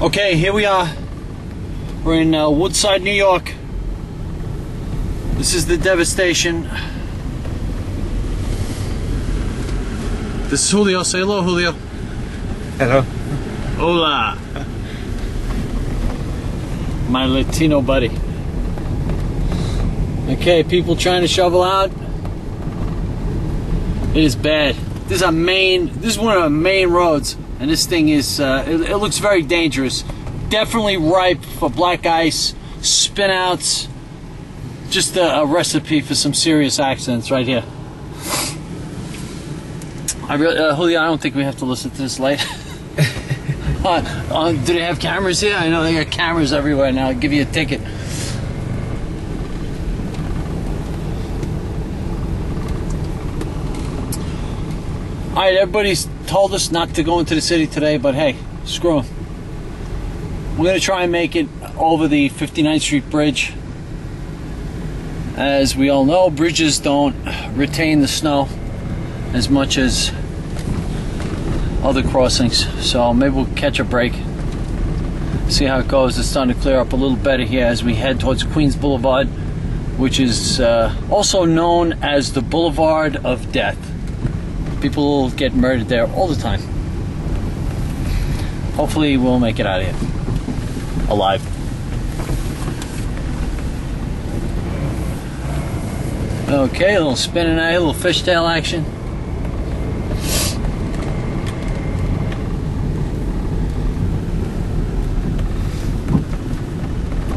Okay, here we are. We're in Woodside, New York. This is the Devastation. This is Julio. Say hello, Julio. Hello. Hola. My Latino buddy. Okay, people trying to shovel out. It is bad. This is one of our main roads, and this thing is it looks very dangerous. Definitely ripe for black ice, spin outs. Just a recipe for some serious accidents right here. Julio, I don't think we have to listen to this late. Do they have cameras here? I know they got cameras everywhere now. I'll give you a ticket. Alright, everybody's told us not to go into the city today, but hey, screw them. We're going to try and make it over the 59th Street Bridge. As we all know, bridges don't retain the snow as much as other crossings. So maybe we'll catch a break. See how it goes. It's starting to clear up a little better here as we head towards Queens Boulevard, which is also known as the Boulevard of Death. People get murdered there all the time. Hopefully we'll make it out of here alive. Okay, a little spinning out here, a little fishtail action.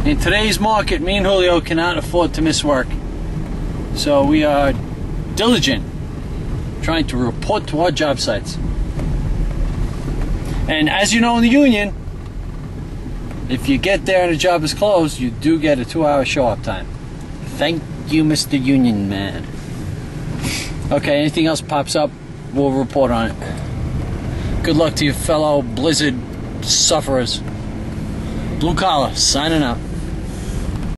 In today's market, me and Julio cannot afford to miss work. So we are diligent trying to report to our job sites. And as you know in the union, if you get there and the job is closed, you do get a 2-hour show-up time. Thank you, Mr. Union Man. Okay, anything else pops up, we'll report on it. Good luck to you fellow blizzard sufferers. Blue Collar, signing out.